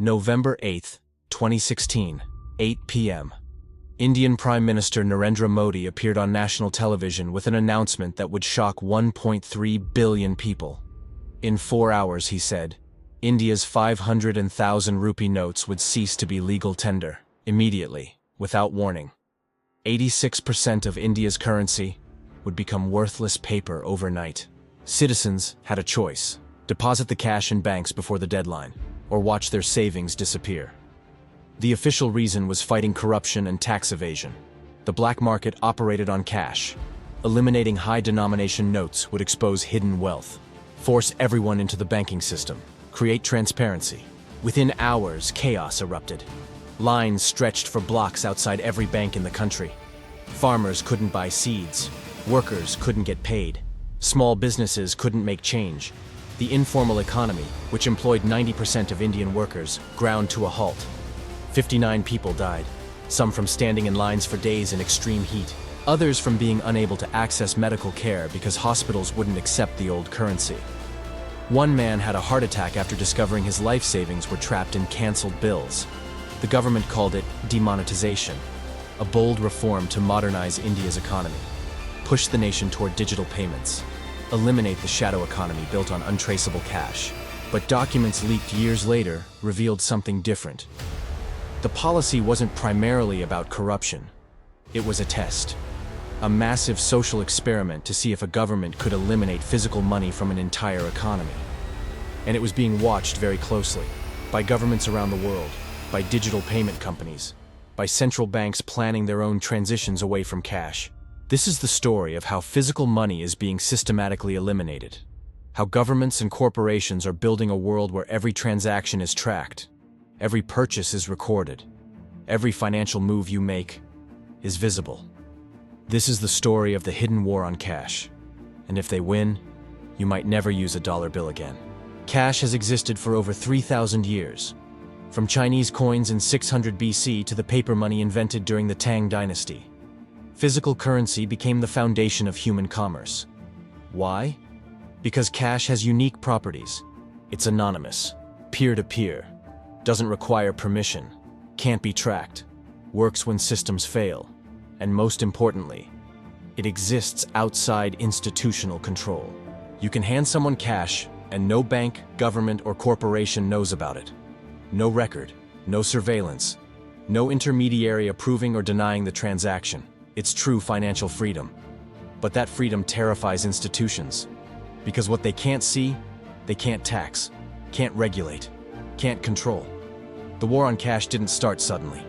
November 8, 2016, 8 p.m. Indian Prime Minister Narendra Modi appeared on national television with an announcement that would shock 1.3 billion people. In 4 hours, he said, India's 500 and 1,000 rupee notes would cease to be legal tender, immediately, without warning. 86% of India's currency would become worthless paper overnight. Citizens had a choice: deposit the cash in banks before the deadline, or watch their savings disappear. The official reason was fighting corruption and tax evasion. The black market operated on cash. Eliminating high-denomination notes would expose hidden wealth, force everyone into the banking system, create transparency. Within hours, chaos erupted. Lines stretched for blocks outside every bank in the country. Farmers couldn't buy seeds. Workers couldn't get paid. Small businesses couldn't make change. The informal economy, which employed 90% of Indian workers, ground to a halt. 59 people died, some from standing in lines for days in extreme heat, others from being unable to access medical care because hospitals wouldn't accept the old currency. One man had a heart attack after discovering his life savings were trapped in cancelled bills. The government called it demonetization, a bold reform to modernize India's economy, push the nation toward digital payments, eliminate the shadow economy built on untraceable cash. But documents leaked years later revealed something different. The policy wasn't primarily about corruption. It was a test, a massive social experiment to see if a government could eliminate physical money from an entire economy. And it was being watched very closely by governments around the world, by digital payment companies, by central banks planning their own transitions away from cash. This is the story of how physical money is being systematically eliminated, how governments and corporations are building a world where every transaction is tracked, every purchase is recorded, every financial move you make is visible. This is the story of the hidden war on cash, and if they win, you might never use a dollar bill again. Cash has existed for over 3,000 years, from Chinese coins in 600 BC to the paper money invented during the Tang dynasty. Physical currency became the foundation of human commerce. Why? Because cash has unique properties. It's anonymous, peer-to-peer, doesn't require permission, can't be tracked, works when systems fail, and most importantly, it exists outside institutional control. You can hand someone cash, and no bank, government, or corporation knows about it. No record, no surveillance, no intermediary approving or denying the transaction. It's true financial freedom. But that freedom terrifies institutions, because what they can't see, they can't tax, can't regulate, can't control. The war on cash didn't start suddenly.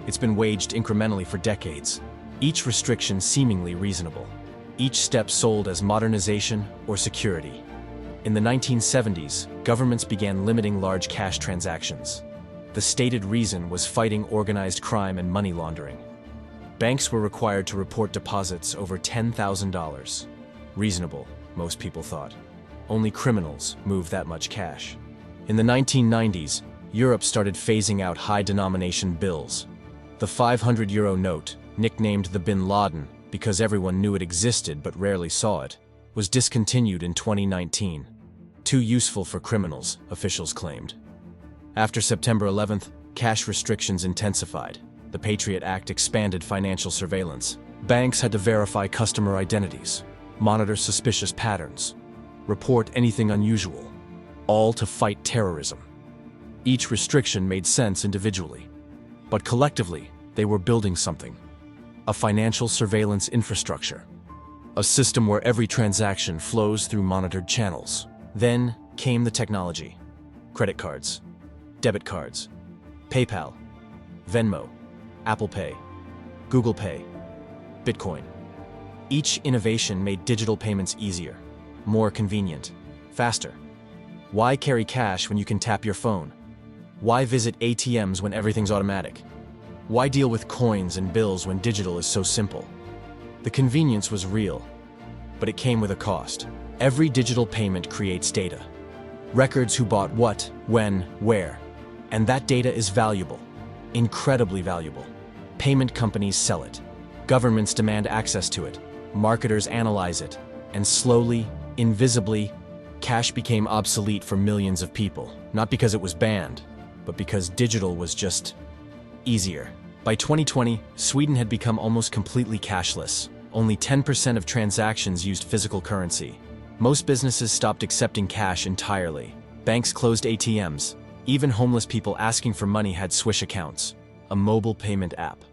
It's been waged incrementally for decades, each restriction seemingly reasonable, each step sold as modernization or security. In the 1970s, governments began limiting large cash transactions. The stated reason was fighting organized crime and money laundering. Banks were required to report deposits over $10,000. Reasonable, most people thought. Only criminals moved that much cash. In the 1990s, Europe started phasing out high-denomination bills. The 500-euro note, nicknamed the Bin Laden because everyone knew it existed but rarely saw it, was discontinued in 2019. Too useful for criminals, officials claimed. After September 11th, cash restrictions intensified. The Patriot Act expanded financial surveillance. Banks had to verify customer identities, monitor suspicious patterns, report anything unusual, all to fight terrorism. Each restriction made sense individually, but collectively, they were building something: a financial surveillance infrastructure, a system where every transaction flows through monitored channels. Then came the technology: credit cards, debit cards, PayPal, Venmo, Apple Pay, Google Pay, Bitcoin. Each innovation made digital payments easier, more convenient, faster. Why carry cash when you can tap your phone? Why visit ATMs when everything's automatic? Why deal with coins and bills when digital is so simple? The convenience was real, but it came with a cost. Every digital payment creates data. Records who bought what, when, where. And that data is valuable. Incredibly valuable. Payment companies sell it. Governments demand access to it. Marketers analyze it. And slowly, invisibly, cash became obsolete for millions of people. Not because it was banned, but because digital was just easier. By 2020, Sweden had become almost completely cashless. Only 10% of transactions used physical currency. Most businesses stopped accepting cash entirely. Banks closed ATMs. Even homeless people asking for money had Swish accounts, a mobile payment app.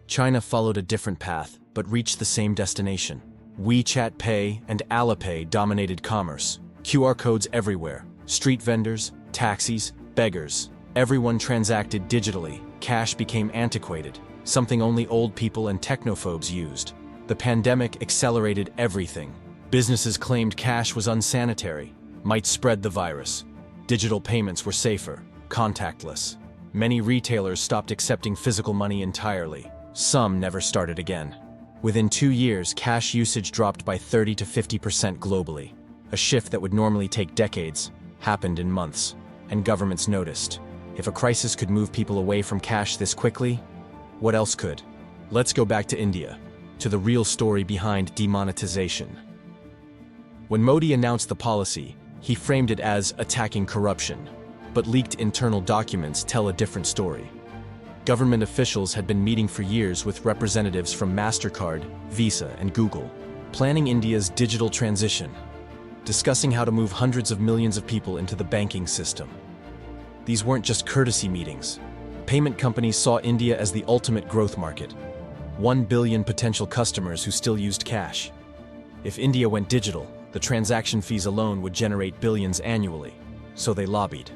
China followed a different path, but reached the same destination. WeChat Pay and Alipay dominated commerce. QR codes everywhere. Street vendors, taxis, beggars. Everyone transacted digitally. Cash became antiquated, something only old people and technophobes used. The pandemic accelerated everything. Businesses claimed cash was unsanitary, might spread the virus. Digital payments were safer, contactless. Many retailers stopped accepting physical money entirely. Some never started again. Within 2 years, cash usage dropped by 30 to 50% globally. A shift that would normally take decades happened in months, and governments noticed. If a crisis could move people away from cash this quickly, what else could? Let's go back to India, to the real story behind demonetization. When Modi announced the policy, he framed it as attacking corruption, but leaked internal documents tell a different story. Government officials had been meeting for years with representatives from Mastercard, Visa, and Google, planning India's digital transition, discussing how to move hundreds of millions of people into the banking system. These weren't just courtesy meetings. Payment companies saw India as the ultimate growth market. 1 billion potential customers who still used cash. If India went digital, the transaction fees alone would generate billions annually. So they lobbied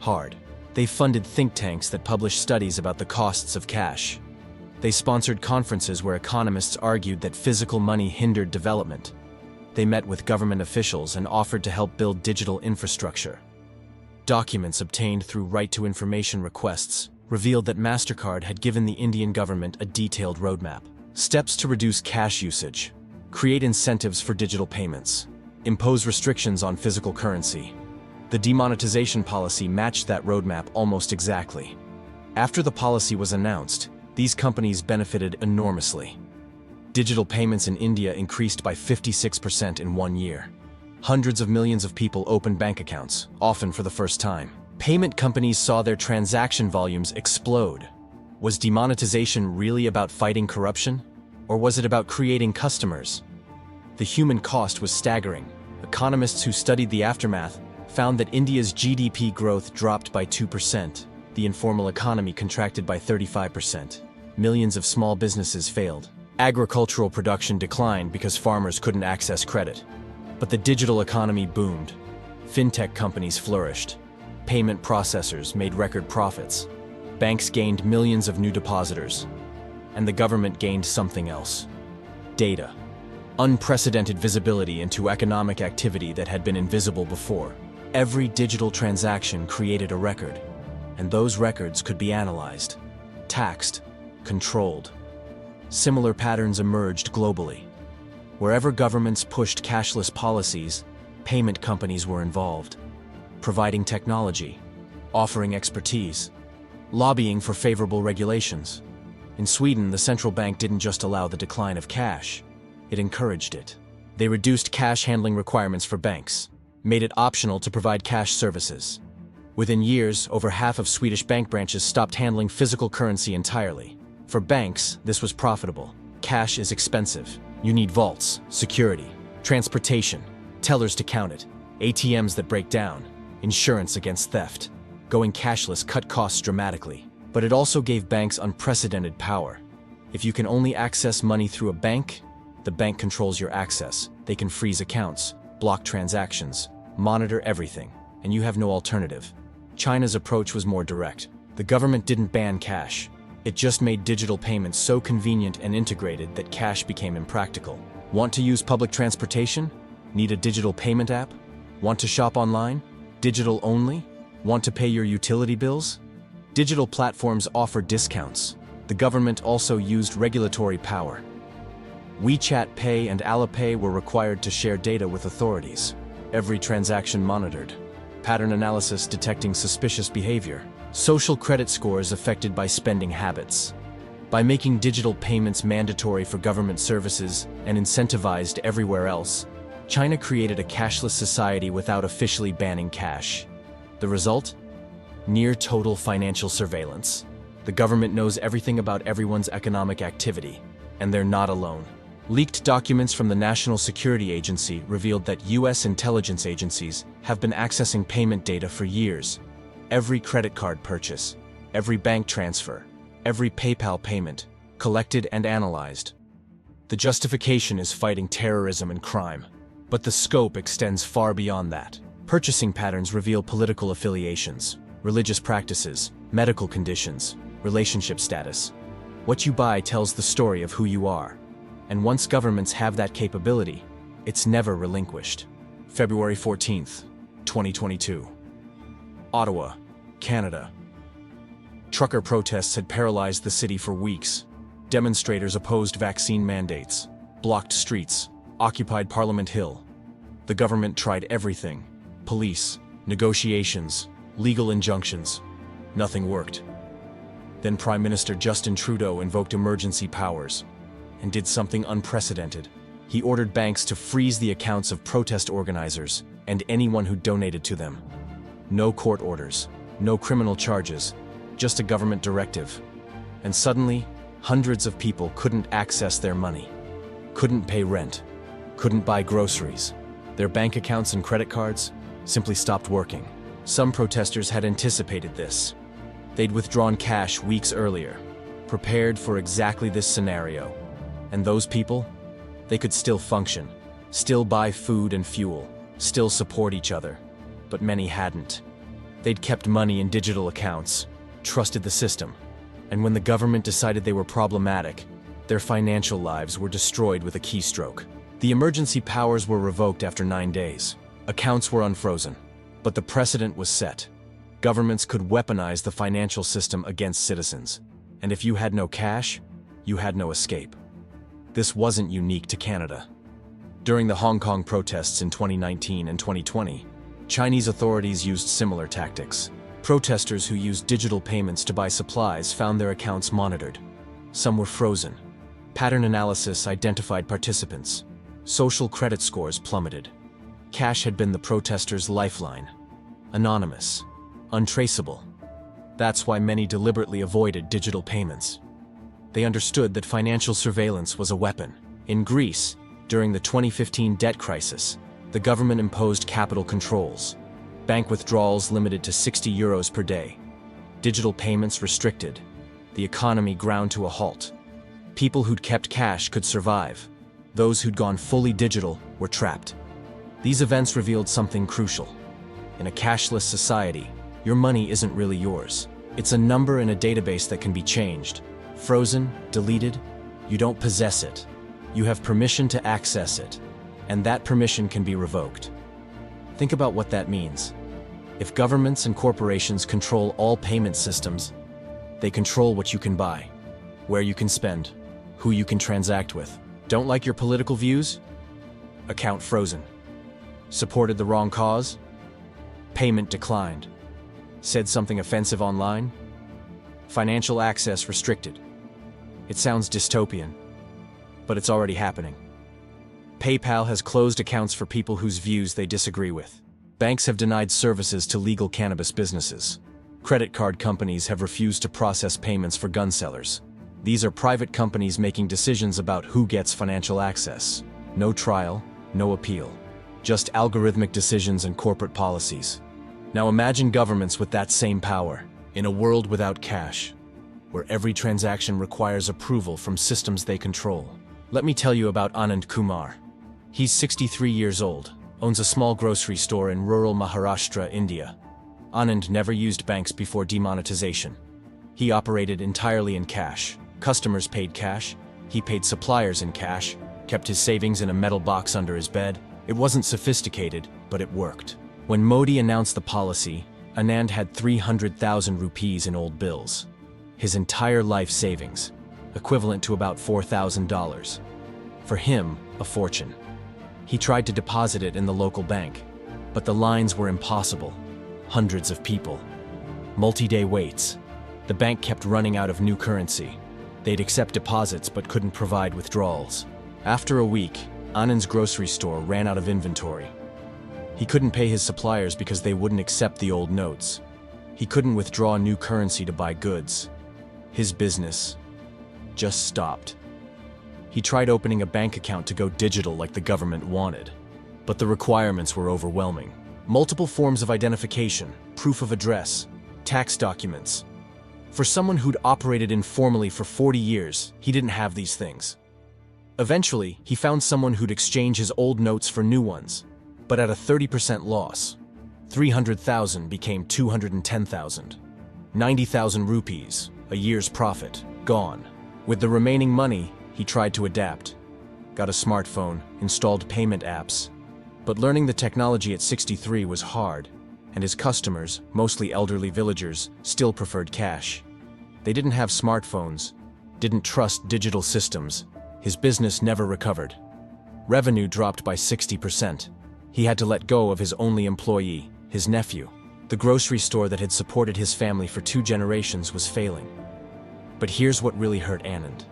hard. They funded think tanks that published studies about the costs of cash. They sponsored conferences where economists argued that physical money hindered development. They met with government officials and offered to help build digital infrastructure. Documents obtained through right-to-information requests revealed that Mastercard had given the Indian government a detailed roadmap. Steps to reduce cash usage, create incentives for digital payments, impose restrictions on physical currency. The demonetization policy matched that roadmap almost exactly. After the policy was announced, these companies benefited enormously. Digital payments in India increased by 56% in 1 year. Hundreds of millions of people opened bank accounts, often for the first time. Payment companies saw their transaction volumes explode. Was demonetization really about fighting corruption? Or was it about creating customers? The human cost was staggering. Economists who studied the aftermath found that India's GDP growth dropped by 2%. The informal economy contracted by 35%. Millions of small businesses failed. Agricultural production declined because farmers couldn't access credit. But the digital economy boomed. Fintech companies flourished. Payment processors made record profits. Banks gained millions of new depositors. And the government gained something else: data. Unprecedented visibility into economic activity that had been invisible before. Every digital transaction created a record, and those records could be analyzed, taxed, controlled. Similar patterns emerged globally. Wherever governments pushed cashless policies, payment companies were involved, providing technology, offering expertise, lobbying for favorable regulations. In Sweden, the central bank didn't just allow the decline of cash, it encouraged it. They reduced cash handling requirements for banks, made it optional to provide cash services. Within years, over half of Swedish bank branches stopped handling physical currency entirely. For banks, this was profitable. Cash is expensive. You need vaults, security, transportation, tellers to count it, ATMs that break down, insurance against theft. Going cashless cut costs dramatically, but it also gave banks unprecedented power. If you can only access money through a bank, the bank controls your access. They can freeze accounts, block transactions, monitor everything, and you have no alternative. China's approach was more direct. The government didn't ban cash. It just made digital payments so convenient and integrated that cash became impractical. Want to use public transportation? Need a digital payment app? Want to shop online? Digital only? Want to pay your utility bills? Digital platforms offer discounts. The government also used regulatory power. WeChat Pay and Alipay were required to share data with authorities. Every transaction monitored. Pattern analysis detecting suspicious behavior. Social credit scores affected by spending habits. By making digital payments mandatory for government services and incentivized everywhere else, China created a cashless society without officially banning cash. The result? Near total financial surveillance. The government knows everything about everyone's economic activity, and they're not alone. Leaked documents from the National Security Agency revealed that U.S. intelligence agencies have been accessing payment data for years. Every credit card purchase, every bank transfer, every PayPal payment, collected and analyzed. The justification is fighting terrorism and crime, but the scope extends far beyond that. Purchasing patterns reveal political affiliations, religious practices, medical conditions, relationship status. What you buy tells the story of who you are. And once governments have that capability, it's never relinquished. February 14th, 2022. Ottawa, Canada. Trucker protests had paralyzed the city for weeks. Demonstrators opposed vaccine mandates, blocked streets, occupied Parliament Hill. The government tried everything: police, negotiations, legal injunctions. Nothing worked. Then Prime Minister Justin Trudeau invoked emergency powers and did something unprecedented. He ordered banks to freeze the accounts of protest organizers and anyone who donated to them. No court orders, no criminal charges, just a government directive. And suddenly, hundreds of people couldn't access their money, couldn't pay rent, couldn't buy groceries. Their bank accounts and credit cards simply stopped working. Some protesters had anticipated this. They'd withdrawn cash weeks earlier, prepared for exactly this scenario. And those people, they could still function, still buy food and fuel, still support each other. But many hadn't. They'd kept money in digital accounts, trusted the system. And when the government decided they were problematic, their financial lives were destroyed with a keystroke. The emergency powers were revoked after 9 days. Accounts were unfrozen. But the precedent was set. Governments could weaponize the financial system against citizens. And if you had no cash, you had no escape. This wasn't unique to Canada. During the Hong Kong protests in 2019 and 2020, Chinese authorities used similar tactics. Protesters who used digital payments to buy supplies found their accounts monitored. Some were frozen. Pattern analysis identified participants. Social credit scores plummeted. Cash had been the protesters' lifeline. Anonymous. Untraceable. That's why many deliberately avoided digital payments. They understood that financial surveillance was a weapon. In Greece, during the 2015 debt crisis, the government imposed capital controls. Bank withdrawals limited to €60 per day. Digital payments restricted. The economy ground to a halt. People who'd kept cash could survive. Those who'd gone fully digital were trapped. These events revealed something crucial. In a cashless society, your money isn't really yours. It's a number in a database that can be changed, frozen, deleted. You don't possess it. You have permission to access it, and that permission can be revoked. Think about what that means. If governments and corporations control all payment systems, they control what you can buy, where you can spend, who you can transact with. Don't like your political views? Account frozen. Supported the wrong cause? Payment declined. Said something offensive online? Financial access restricted. It sounds dystopian, but it's already happening. PayPal has closed accounts for people whose views they disagree with. Banks have denied services to legal cannabis businesses. Credit card companies have refused to process payments for gun sellers. These are private companies making decisions about who gets financial access. No trial, no appeal. Just algorithmic decisions and corporate policies. Now imagine governments with that same power, in a world without cash, where every transaction requires approval from systems they control. Let me tell you about Anand Kumar. He's 63 years old, owns a small grocery store in rural Maharashtra, India. Anand never used banks before demonetization. He operated entirely in cash. Customers paid cash, he paid suppliers in cash, kept his savings in a metal box under his bed. It wasn't sophisticated, but it worked. When Modi announced the policy, Anand had 300,000 rupees in old bills. His entire life savings, equivalent to about $4,000. For him, a fortune. He tried to deposit it in the local bank, but the lines were impossible. Hundreds of people. Multi-day waits. The bank kept running out of new currency. They'd accept deposits but couldn't provide withdrawals. After a week, Anand's grocery store ran out of inventory. He couldn't pay his suppliers because they wouldn't accept the old notes. He couldn't withdraw new currency to buy goods. His business just stopped. He tried opening a bank account to go digital like the government wanted, but the requirements were overwhelming. Multiple forms of identification, proof of address, tax documents. For someone who'd operated informally for 40 years, he didn't have these things. Eventually, he found someone who'd exchange his old notes for new ones, but at a 30% loss. 300,000 became 210,000. 90,000 rupees, a year's profit, gone. With the remaining money, he tried to adapt. Got a smartphone, installed payment apps. But learning the technology at 63 was hard, and his customers, mostly elderly villagers, still preferred cash. They didn't have smartphones, didn't trust digital systems. His business never recovered. Revenue dropped by 60%. He had to let go of his only employee, his nephew. The grocery store that had supported his family for 2 generations was failing. But here's what really hurt Anand.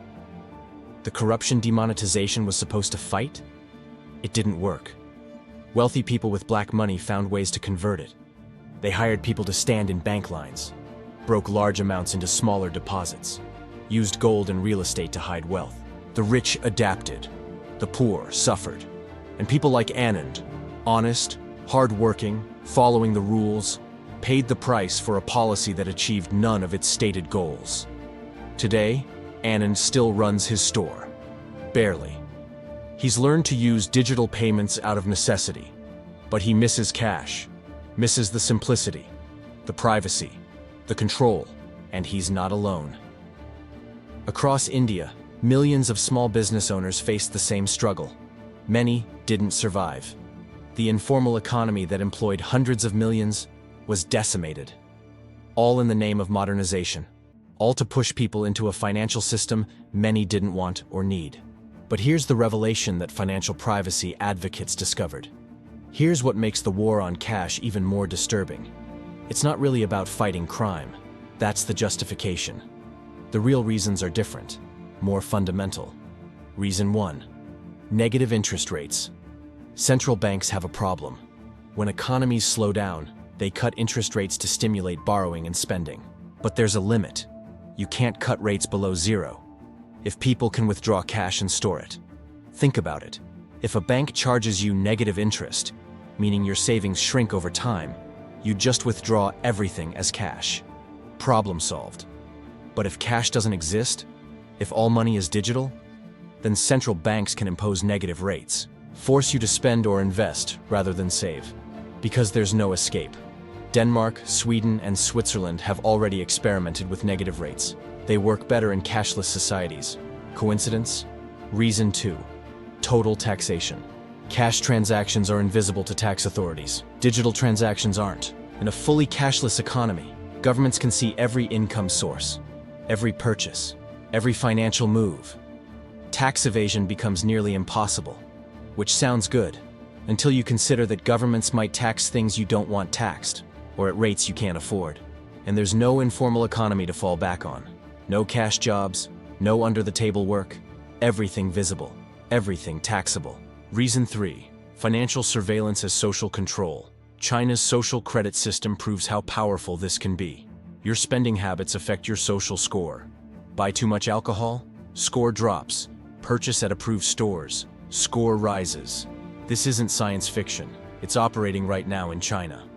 The corruption demonetization was supposed to fight? It didn't work. Wealthy people with black money found ways to convert it. They hired people to stand in bank lines, broke large amounts into smaller deposits, used gold and real estate to hide wealth. The rich adapted, the poor suffered, and people like Anand, honest, hard-working, following the rules, paid the price for a policy that achieved none of its stated goals. Today, Anand still runs his store. Barely. He's learned to use digital payments out of necessity, but he misses cash, misses the simplicity, the privacy, the control, and he's not alone. Across India, millions of small business owners faced the same struggle. Many didn't survive. The informal economy that employed hundreds of millions was decimated. All in the name of modernization. All to push people into a financial system many didn't want or need. But here's the revelation that financial privacy advocates discovered. Here's what makes the war on cash even more disturbing. It's not really about fighting crime. That's the justification. The real reasons are different, more fundamental. Reason 1. Negative interest rates. Central banks have a problem. When economies slow down, they cut interest rates to stimulate borrowing and spending. But there's a limit. You can't cut rates below 0. If people can withdraw cash and store it. Think about it. If a bank charges you negative interest, meaning your savings shrink over time, you just withdraw everything as cash. Problem solved. But if cash doesn't exist, if all money is digital, then central banks can impose negative rates, force you to spend or invest rather than save. Because there's no escape. Denmark, Sweden, and Switzerland have already experimented with negative rates. They work better in cashless societies. Coincidence? Reason 2. Total taxation. Cash transactions are invisible to tax authorities. Digital transactions aren't. In a fully cashless economy, governments can see every income source, every purchase, every financial move. Tax evasion becomes nearly impossible, which sounds good, until you consider that governments might tax things you don't want taxed, or at rates you can't afford. And there's no informal economy to fall back on. No cash jobs, no under-the-table work, everything visible, everything taxable. Reason 3. Financial surveillance as social control. China's social credit system proves how powerful this can be. Your spending habits affect your social score. Buy too much alcohol? Score drops. Purchase at approved stores. Score rises. This isn't science fiction. It's operating right now in China.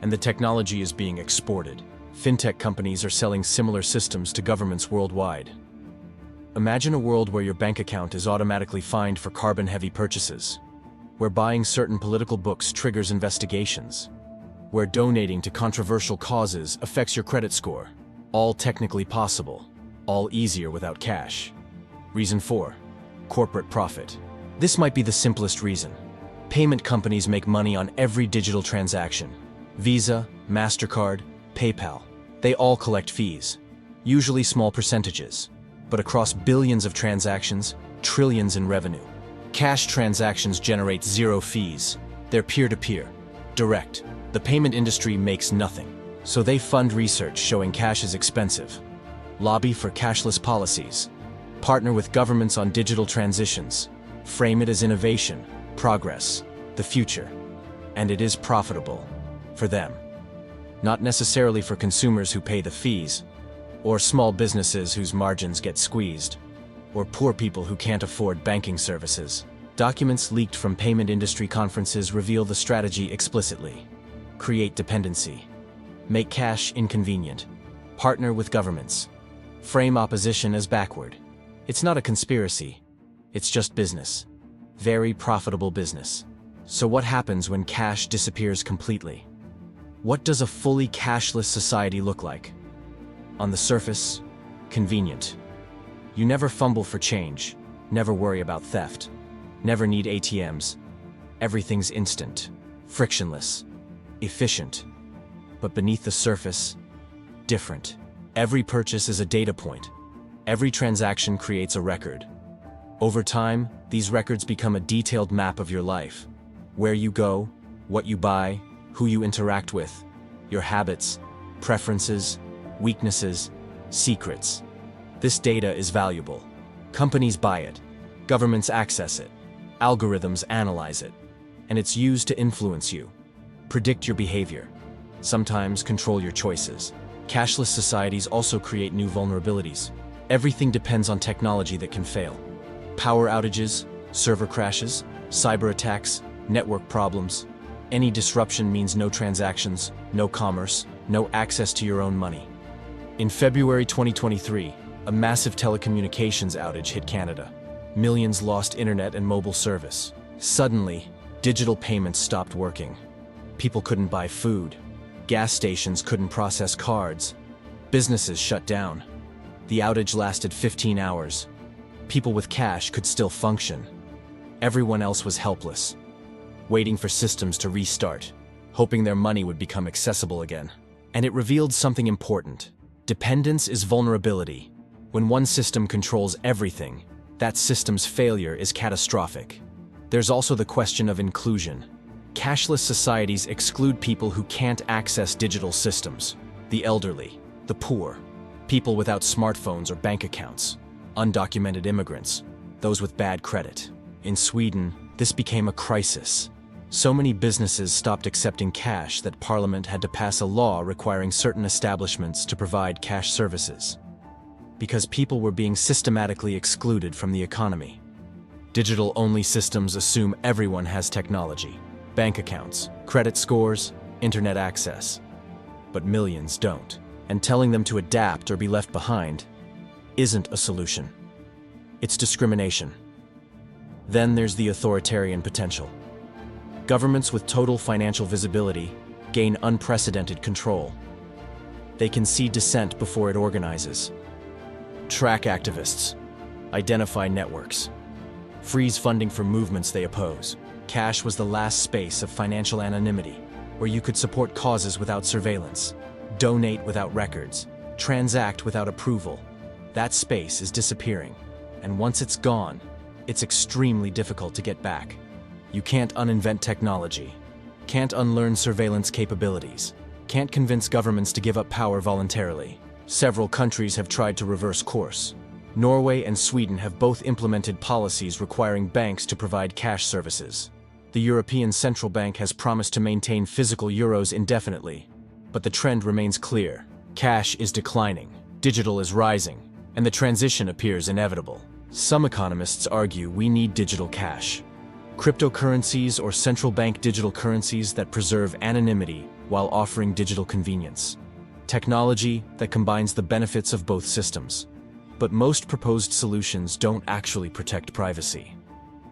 And the technology is being exported. Fintech companies are selling similar systems to governments worldwide. Imagine a world where your bank account is automatically fined for carbon-heavy purchases, where buying certain political books triggers investigations, where donating to controversial causes affects your credit score. All technically possible, all easier without cash. Reason 4. Corporate profit. This might be the simplest reason. Payment companies make money on every digital transaction. Visa, Mastercard, PayPal. They all collect fees, usually small percentages, but across billions of transactions, trillions in revenue. Cash transactions generate 0 fees. They're peer-to-peer, direct. The payment industry makes nothing, so they fund research showing cash is expensive, lobby for cashless policies, partner with governments on digital transitions, frame it as innovation, progress, the future, and it is profitable for them. not necessarily for consumers who pay the fees, or small businesses whose margins get squeezed, or poor people who can't afford banking services. Documents leaked from payment industry conferences reveal the strategy explicitly. Create dependency. Make cash inconvenient. Partner with governments. Frame opposition as backward. It's not a conspiracy. It's just business. Very profitable business. So what happens when cash disappears completely? What does a fully cashless society look like? On the surface, convenient. You never fumble for change, never worry about theft, never need ATMs. Everything's instant, frictionless, efficient. But beneath the surface, different. Every purchase is a data point. Every transaction creates a record. Over time, these records become a detailed map of your life. Where you go, what you buy, who you interact with, your habits, preferences, weaknesses, secrets. This data is valuable. Companies buy it, governments access it, algorithms analyze it, and it's used to influence you, predict your behavior, sometimes control your choices. Cashless societies also create new vulnerabilities. Everything depends on technology that can fail. Power outages, server crashes, cyber attacks, network problems. Any disruption means no transactions, no commerce, no access to your own money. In February 2023, a massive telecommunications outage hit Canada. Millions lost internet and mobile service. Suddenly, digital payments stopped working. People couldn't buy food. Gas stations couldn't process cards. Businesses shut down. The outage lasted 15 hours. People with cash could still function. Everyone else was helpless, waiting for systems to restart, hoping their money would become accessible again. And it revealed something important. Dependence is vulnerability. When one system controls everything, that system's failure is catastrophic. There's also the question of inclusion. Cashless societies exclude people who can't access digital systems. The elderly, the poor, people without smartphones or bank accounts, undocumented immigrants, those with bad credit. In Sweden, this became a crisis. So many businesses stopped accepting cash that Parliament had to pass a law requiring certain establishments to provide cash services, because people were being systematically excluded from the economy. Digital-only systems assume everyone has technology, bank accounts, credit scores, internet access. But millions don't, and telling them to adapt or be left behind isn't a solution. It's discrimination. Then there's the authoritarian potential. Governments with total financial visibility gain unprecedented control. They can see dissent before it organizes, track activists, identify networks, freeze funding for movements they oppose. Cash was the last space of financial anonymity, where you could support causes without surveillance, donate without records, transact without approval. That space is disappearing, and once it's gone, it's extremely difficult to get back. You can't uninvent technology, can't unlearn surveillance capabilities, can't convince governments to give up power voluntarily. Several countries have tried to reverse course. Norway and Sweden have both implemented policies requiring banks to provide cash services. The European Central Bank has promised to maintain physical euros indefinitely, but the trend remains clear. Cash is declining, digital is rising, and the transition appears inevitable. Some economists argue we need digital cash. Cryptocurrencies or central bank digital currencies that preserve anonymity while offering digital convenience. Technology that combines the benefits of both systems. But most proposed solutions don't actually protect privacy.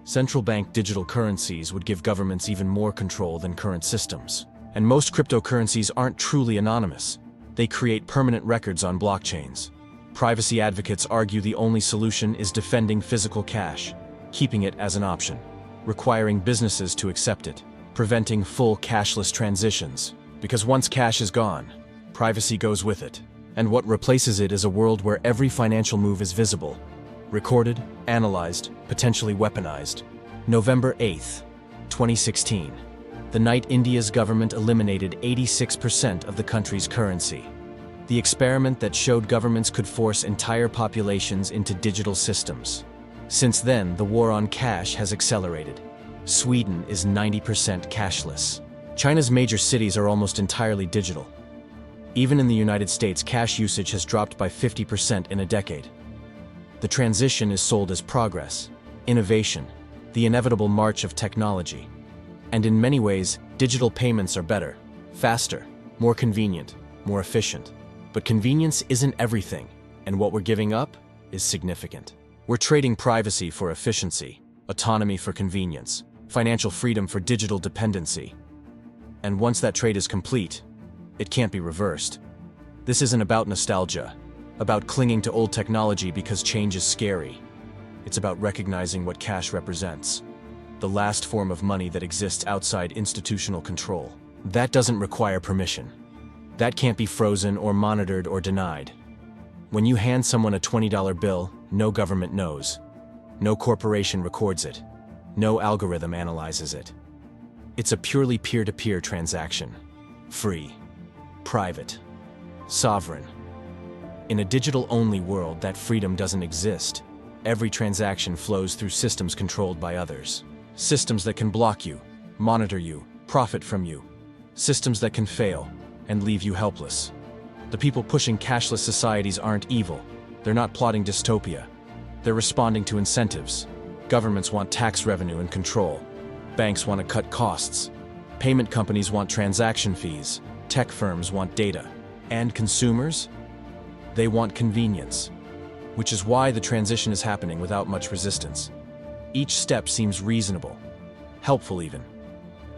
Central bank digital currencies would give governments even more control than current systems. And most cryptocurrencies aren't truly anonymous. They create permanent records on blockchains. Privacy advocates argue the only solution is defending physical cash, keeping it as an option, requiring businesses to accept it, preventing full cashless transitions. Because once cash is gone, privacy goes with it. And what replaces it is a world where every financial move is visible, recorded, analyzed, potentially weaponized. November 8th, 2016. The night India's government eliminated 86% of the country's currency. The experiment that showed governments could force entire populations into digital systems. Since then, the war on cash has accelerated. Sweden is 90% cashless. China's major cities are almost entirely digital. Even in the United States, cash usage has dropped by 50% in a decade. The transition is sold as progress, innovation, the inevitable march of technology. And in many ways, digital payments are better, faster, more convenient, more efficient. But convenience isn't everything, and what we're giving up is significant. We're trading privacy for efficiency, autonomy for convenience, financial freedom for digital dependency. And once that trade is complete, it can't be reversed. This isn't about nostalgia, about clinging to old technology because change is scary. It's about recognizing what cash represents, the last form of money that exists outside institutional control. That doesn't require permission. That can't be frozen or monitored or denied. When you hand someone a $20 bill, no government knows. No corporation records it. No algorithm analyzes it. It's a purely peer-to-peer transaction. Free. Private. Sovereign. In a digital-only world, that freedom doesn't exist. Every transaction flows through systems controlled by others. Systems that can block you, monitor you, profit from you. Systems that can fail and leave you helpless. The people pushing cashless societies aren't evil. They're not plotting dystopia. They're responding to incentives. Governments want tax revenue and control. Banks want to cut costs. Payment companies want transaction fees. Tech firms want data. And consumers? They want convenience. Which is why the transition is happening without much resistance. Each step seems reasonable, helpful even.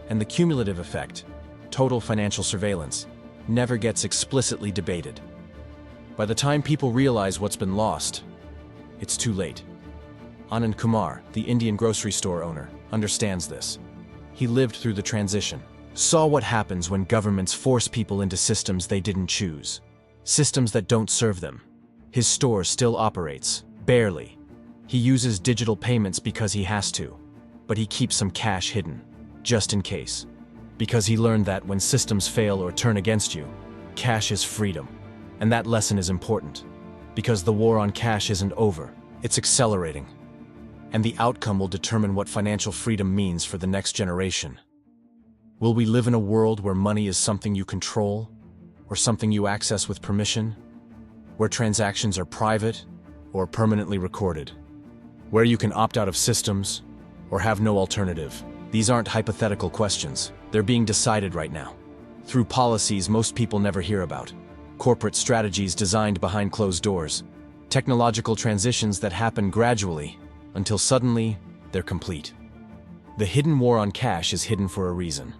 And the cumulative effect, total financial surveillance, never gets explicitly debated. By the time people realize what's been lost, it's too late. Anand Kumar, the Indian grocery store owner, understands this. He lived through the transition, saw what happens when governments force people into systems they didn't choose, systems that don't serve them. His store still operates, barely. He uses digital payments because he has to, but he keeps some cash hidden, just in case. Because he learned that when systems fail or turn against you, cash is freedom. And that lesson is important. Because the war on cash isn't over, it's accelerating. And the outcome will determine what financial freedom means for the next generation. Will we live in a world where money is something you control, or something you access with permission? Where transactions are private, or permanently recorded? Where you can opt out of systems, or have no alternative? These aren't hypothetical questions. They're being decided right now. Through policies most people never hear about. Corporate strategies designed behind closed doors. Technological transitions that happen gradually, until suddenly, they're complete. The hidden war on cash is hidden for a reason.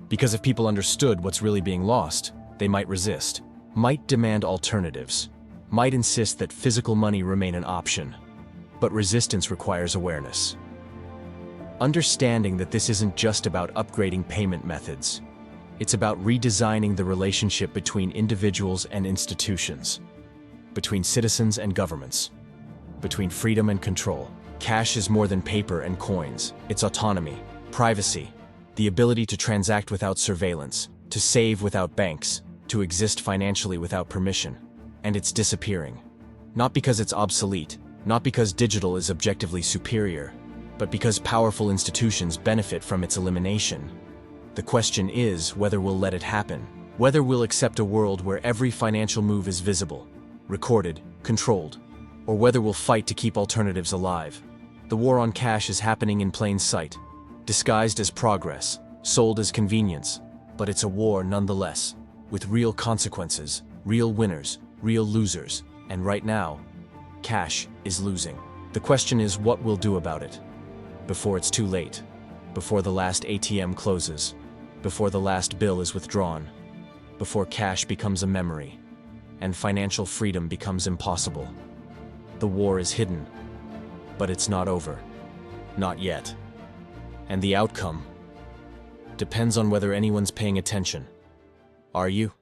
Because if people understood what's really being lost, they might resist, might demand alternatives, might insist that physical money remain an option. But resistance requires awareness. Understanding that this isn't just about upgrading payment methods. It's about redesigning the relationship between individuals and institutions, between citizens and governments, between freedom and control. Cash is more than paper and coins. It's autonomy, privacy, the ability to transact without surveillance, to save without banks, to exist financially without permission. And it's disappearing. Not because it's obsolete, not because digital is objectively superior, but because powerful institutions benefit from its elimination. The question is whether we'll let it happen, whether we'll accept a world where every financial move is visible, recorded, controlled, or whether we'll fight to keep alternatives alive. The war on cash is happening in plain sight, disguised as progress, sold as convenience, but it's a war nonetheless, with real consequences, real winners, real losers, and right now, cash is losing. The question is what we'll do about it, before it's too late, before the last ATM closes, before the last bill is withdrawn, before cash becomes a memory, and financial freedom becomes impossible. The war is hidden, but it's not over. Not yet. And the outcome depends on whether anyone's paying attention. Are you?